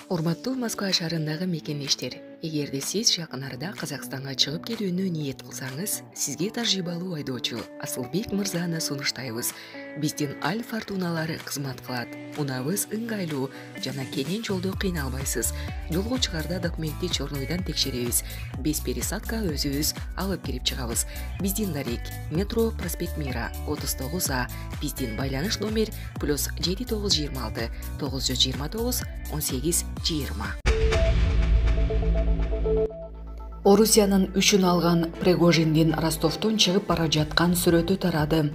Урматтуу Москва шаарындагы мекендештер, эгерде сиз жакын арада Казакстанга чыгып кетүүнү ниет кылсаңыз, сизге тажрыйбалуу айдоочу Асылбек мырзаны сунуштайбыз. Биздин Аль Фортуналары кызмат кылат. Унабыз ыңгайлуу жана кенен жолдо кыйналбайсыз. Жолго чыгарда документти чорнойдон текшеребиз. Без пересадка өзүбүз алып кирип чыгабыз. Биздин дарек метро проспект Мира 39А. Биздин байланыш номер +7926 929 1820. Орусиянын үчүн алган Пригожиндин Ростовдон чыгып бара жаткан сүрөтү тарады.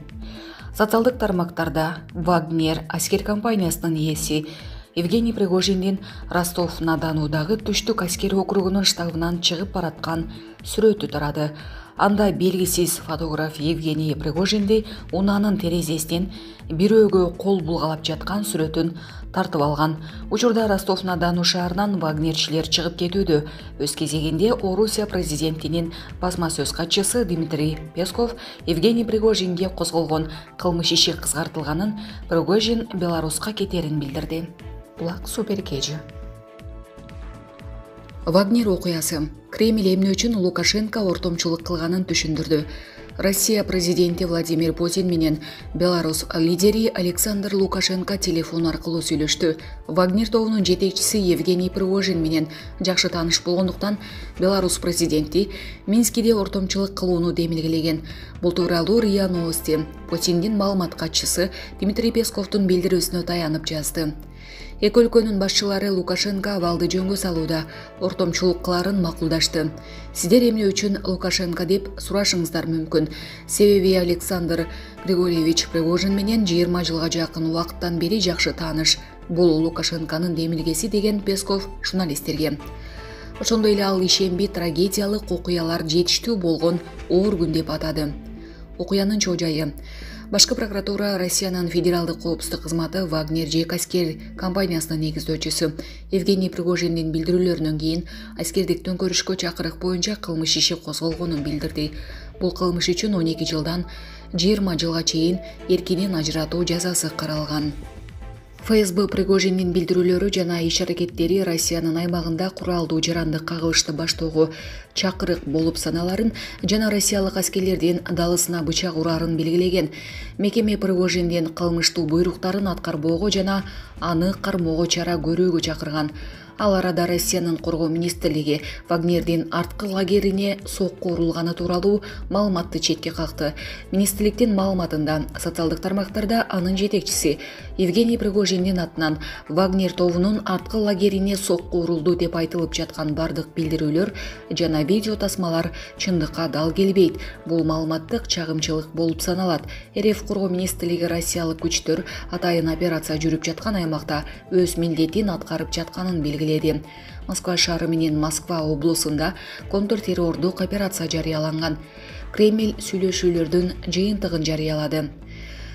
Социалдык тармактарда Вагнер аскер компаниясынын ээси Евгений Пригожиндин Ростов-на-Донудагы түштүк аскер округунун штабынан чыгып бараткан сүрөтү тарады. Анда белгисиз фотограф Евгений Пригожинди унаанын терезесинен бирөөгө кол булгалап жаткан сүрөтүн тартып алган. Учурда Ростов-на-Дону шаарынан вагнерчилер чыгып кетүүдө. Өз кезегинде Орусия президентинин басма сөз катчысы Дмитрий Песков Евгений Пригожинге козголгон кылмыш иши кыскартылганын, Пригожин Беларуска кетерин билдирди. Булак Суперкежи. Вагнер окуясы. Кремль эмне үчүн Лукашенко ортомчулук кылганын түшүндүрдү. Россия президенти Владимир Путин менен Беларус лидери Александр Лукашенко телефон аркылуу сүйлөштү. Вагнер тобунун жетекчиси Евгений Пригожин менен жакшы тааныш болгондуктан Беларус президенти Минскиде ортомчулук кылууну демилгелеген. Бул тууралуу РИА Новости Путиндин маалымат катчысы Дмитрий Песковдун билдирүүсүнө таянып жазды. Эки өлкөнүн башчылары Лукашенко абалды жөнгө салууда ортомчулук кыларын макулдашты. Сиздер эмне үчүн Лукашенко деп сурашыңыздар мүмкүн. Себеби Александр Григорьевич Пригожин менен 20 жылга жакын убакыттан бери жакшы тааныш. Бул Лукашенконун демилгеси деген Песков журналисттерге. Ошондой эле ал ишемби трагедиялык окуялар жетиштүү болгон оор күн деп атады. Окуянын чоо жайы. Башкы прокуратура Россиянын федералдык коопсуздук кызматы Вагнер жек аскер компаниясынын негиздөөчүсү Евгений Пригожиндин билдирүүлөрүнөн кийин аскердик төңкөрүшкө чакырык боюнча кылмыш иши козголгонун билдирди. Бул кылмыш үчүн 12 жылдан 20 жылга чейин эркинен ажыратуу жазасы каралган. ФСБ Пригожиндин билдирүүлөрү жана иш-аракеттери Россиянын аймагында куралдуу жарандык кагылышты баштоого чакырык болуп саналарын жана россиялык аскерлердин далысына бычак урарын белгилеген. Мекеме Пригожиндин кылмыштуу буйруктарын аткарбоого жана аны кармоого чара көрүүгө чакырган. Ал арада Россиянын коргоо министрлиги Вагнердин арткы лагерине сокку урулганы тууралуу маалыматты четке какты. Министрликтин маалыматында социалдык тармактарда анын жетекчиси Евгений Пригожиндин атынан Вагнер тобунун арткы лагерине сокку урулду деп айтылып жаткан бардык билдирүүлөр жана видео тасмалар чындыкка дал келбейт. Бул маалыматтык чагымчылык болуп саналат. РФ коргоо министрлиги россиялык күчтөр атайын операция жүрүп жаткан аймакта өз милдетин аткарып жатканын белгиледи. Москва шаары менен Москва облусунда контртеррордук операция жарыяланган. Кремль сүйлөшүүлөрдүн жыйынтыгын жарыялады.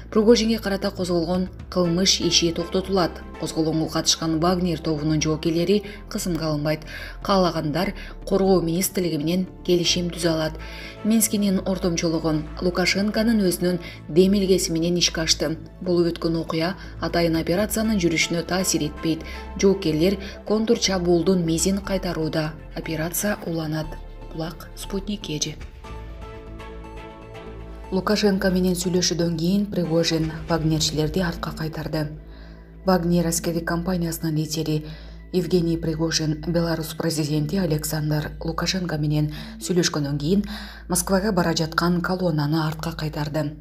Пригожинге карата козголгон кылмыш иши токтотулат. Козголгонго катышкан Вагнер тобунун жоокерлери кысымга алынбайт. Каалагандар коргоо министрлиги менен келишим түзө алат. Минскинин ортомчулугу Лукашенконун өзүнүн демилгеси менен ишке ашты. Болуп өткөн окуя атайын операциянын жүрүшүнө таасир этпейт. Жоокерлер контрчабуулдун мизин кайтарууда. Операция уланат. Булак Спутник эжи. Лукашенко менен сүйлөшүүдөн кийин Пригожин вагнерчилерди артка кайтарды. Вагнер аскердик компаниясынын лидери Евгений Пригожин Беларус президенти Александр Лукашенко менен сүйлөшкөндөн кийин Москвага бара жаткан колоннаны артка кайтарды.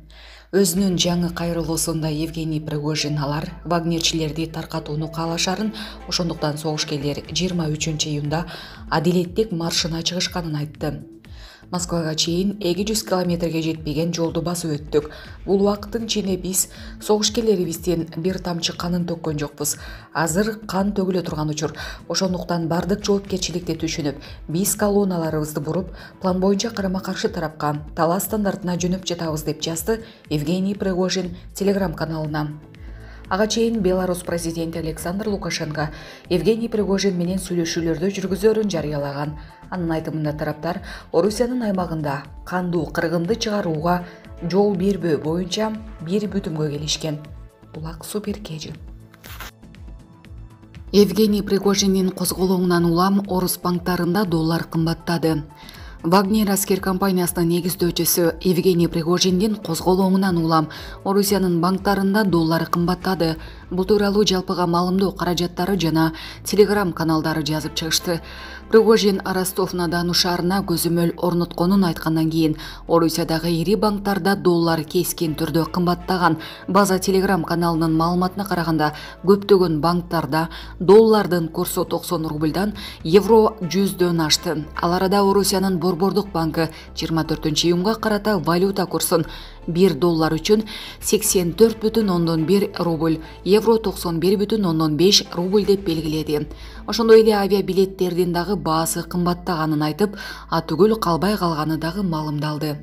Өзүнүн жаңы кайрылуусунда Евгений Пригожин алар вагнерчилерди таркатууну каалашарын, ошондуктан согушкерлер 23-июнда адилеттик маршына чыгышканын айтты. Москвага чейин 200 километрге жетпеген жолду басып өттүк. Бул убакыттын ичинде биз согушкерлерибизден бир тамчы канын төккөн жокпуз. Азыр кан төгүлө турган учур. Ошондуктан бардык жоопкерчиликти түшүнүп, биз колонналарыбызды буруп, план боюнча карама-каршы тарапка талас стандартына жөнөп жатабыз деп жазды Евгений Пригожин телеграм-каналына. Ага чейин Беларус президенти Александр Лукашенко Евгений Пригожин менен сүйлөшүүлөрдү жүргүзөрүн жарыялаган. Анын айтымында тараптар Орусиянын аймагында кандуу кыргынды чыгарууга жол бербөө боюнча бир бүтүмгө келишкен. Булак Суперкежи. Евгений Пригожинин козголоңунан улам орус банктарында доллар кымбаттады. Вагнер аскер компаниясынын негиздөөчүсү Евгений Пригожиндин козголоңунан улам Орусиянын банктарында доллары кымбаттады. Бул тууралуу жалпыга маалымдоо каражаттары жана телеграм каналдары жазып чыгышты. Пригожин Ростов-на-Дону шаарына көзөмөл орнотконун айткандан кийин Орусиядагы ири банктарда доллар кескин түрдө кымбаттаган. База телеграм каналынын маалыматына караганда көптөгөн банктарда доллардын курсу 90 рубльдан евро 100дөн ашты. Ал арада Орусиянын Борбордук банкы 24-июнга карата валюта курсун 1 доллар үчүн 84,1 рубль, евро 91,5 рубль деп белгиледи. Ошондой эле авиабилеттердин дагы баасы кымбаттаганын айтып, атүгүл калбай калганы дагы маалымдалды.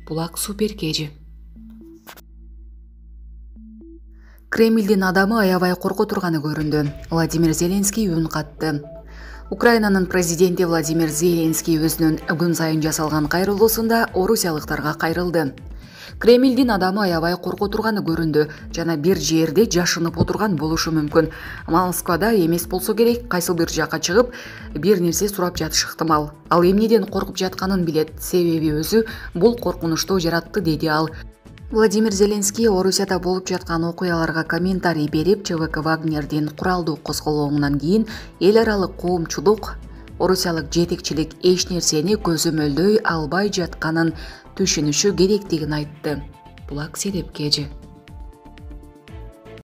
Булак Суперкежи. Кремлдин адамы аябай корко турганы көрүндү. Владимир Зеленский үн катты. Украинанын президенти Владимир Зеленский өзүнүн күн сайын жасалган кайрылуусунда орусиялыктарга кайрылды. Кремлдин адамы аябай корко турганы көрүндү жана бир жерде жашынып отурган болушу мүмкүн. Москвада эмес болсо керек, кайсы бир жакка чыгып, бир нерсе сурап жатышы ыктымал. Ал эмнеден коркуп жатканын билет, себеби өзү бул коркунучту жаратты, деди ал. Владимир Зеленский Орусияда болуп жаткан окуяларга комментарий берип, ЧВК Вагнердин куралдуу козголоңунан кийин эл аралык коомчулук орусиялык жетекчилик эч нерсени көзөмөлдөй албай жатканын түшүнүшү керектигин айтты. Булак Серепкежи.